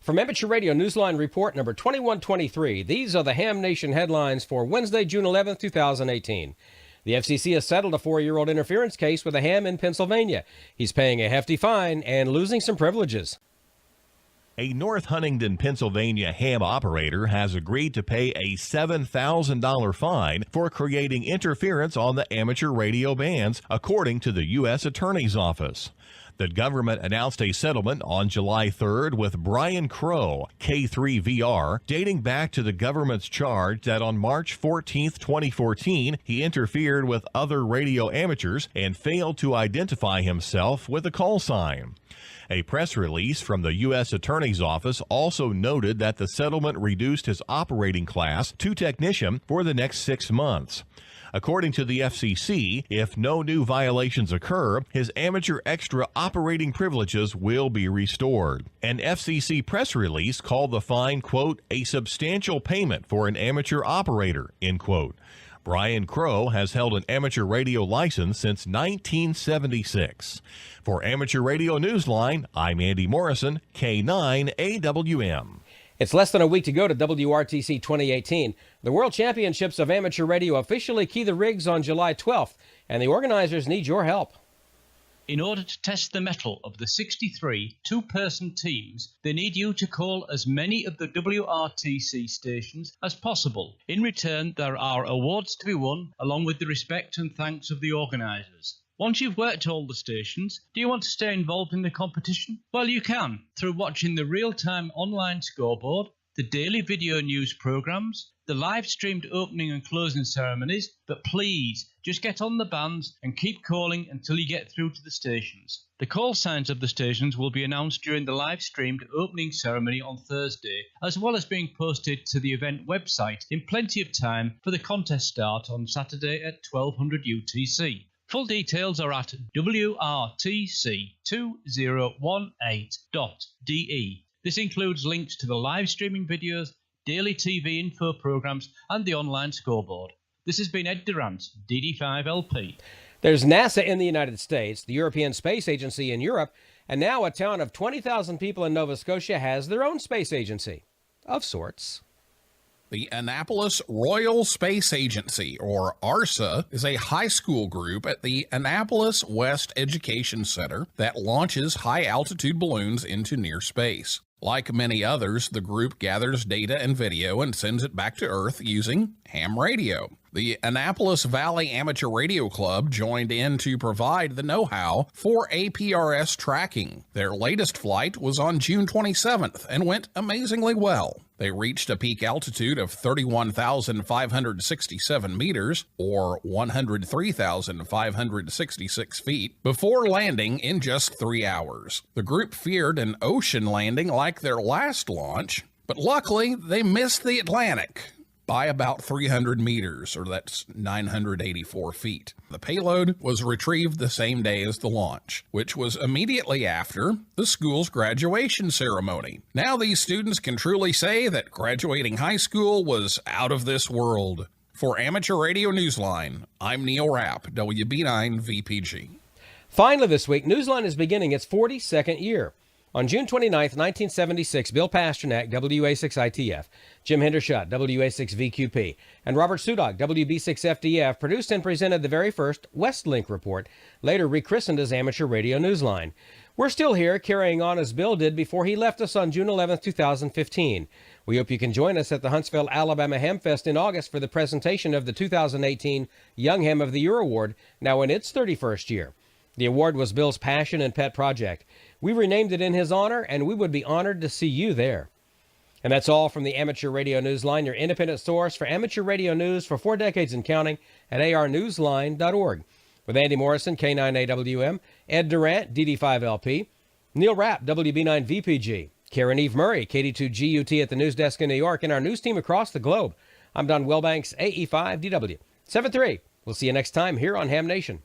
From Amateur Radio Newsline Report number 2123, these are the Ham Nation headlines for Wednesday, June 11, 2018. The FCC has settled a 4-year-old interference case with a ham in Pennsylvania. He's paying a hefty fine and losing some privileges. A North Huntingdon, Pennsylvania ham operator has agreed to pay a $7,000 fine for creating interference on the amateur radio bands, according to the U.S. Attorney's Office. The government announced a settlement on July 3rd with Brian Crow K3VR, dating back to the government's charge that on March 14, 2014, he interfered with other radio amateurs and failed to identify himself with a call sign. A press release from the U.S. Attorney's Office also noted that the settlement reduced his operating class to technician for the next 6 months. According to the FCC, if no new violations occur, his amateur extra operating privileges will be restored. An FCC press release called the fine, quote, a substantial payment for an amateur operator, end quote. Brian Crow has held an amateur radio license since 1976. For Amateur Radio Newsline, I'm Andy Morrison, K9AWM. It's less than a week to go to WRTC 2018. The World Championships of Amateur Radio officially key the rigs on July 12th, and the organizers need your help. In order to test the mettle of the 63 two-person teams, they need you to call as many of the WRTC stations as possible. In return, there are awards to be won, along with the respect and thanks of the organisers. Once you've worked all the stations, do you want to stay involved in the competition? Well, you can, through watching the real-time online scoreboard, the daily video news programmes, the live-streamed opening and closing ceremonies, but please, just get on the bands and keep calling until you get through to the stations. The call signs of the stations will be announced during the live-streamed opening ceremony on Thursday, as well as being posted to the event website in plenty of time for the contest start on Saturday at 1200 UTC. Full details are at wrtc2018.de. This includes links to the live streaming videos, daily TV info programs, and the online scoreboard. This has been Ed Durant, DD5LP. There's NASA in the United States, the European Space Agency in Europe, and now a town of 20,000 people in Nova Scotia has their own space agency, of sorts. The Annapolis Royal Space Agency, or ARSA, is a high school group at the Annapolis West Education Center that launches high-altitude balloons into near space. Like many others, the group gathers data and video and sends it back to Earth using ham radio. The Annapolis Valley Amateur Radio Club joined in to provide the know-how for APRS tracking. Their latest flight was on June 27th and went amazingly well. They reached a peak altitude of 31,567 meters, or 103,566 feet, before landing in just 3 hours. The group feared an ocean landing like their last launch, but luckily they missed the Atlantic by about 300 meters, or that's 984 feet. The payload was retrieved the same day as the launch, which was immediately after the school's graduation ceremony. Now these students can truly say that graduating high school was out of this world. For Amateur Radio Newsline, I'm Neil Rapp, WB9VPG. Finally this week, Newsline is beginning its 42nd year. On June 29, 1976, Bill Pasternak, WA6ITF, Jim Hendershot, WA6VQP, and Robert Sudok, WB6FDF, produced and presented the very first Westlink report, later rechristened as Amateur Radio Newsline. We're still here, carrying on as Bill did before he left us on June 11, 2015. We hope you can join us at the Huntsville, Alabama Hamfest in August for the presentation of the 2018 Young Ham of the Year Award, now in its 31st year. The award was Bill's passion and pet project. We renamed it in his honor, and we would be honored to see you there. And that's all from the Amateur Radio Newsline, your independent source for amateur radio news for 4 decades and counting at arnewsline.org. With Andy Morrison, K9AWM, Ed Durant, DD5LP, Neil Rapp, WB9VPG, Karen Eve Murray, KD2GUT at the news desk in New York, and our news team across the globe. I'm Don Wilbanks, AE5DW. 7-3. We'll see you next time here on Ham Nation.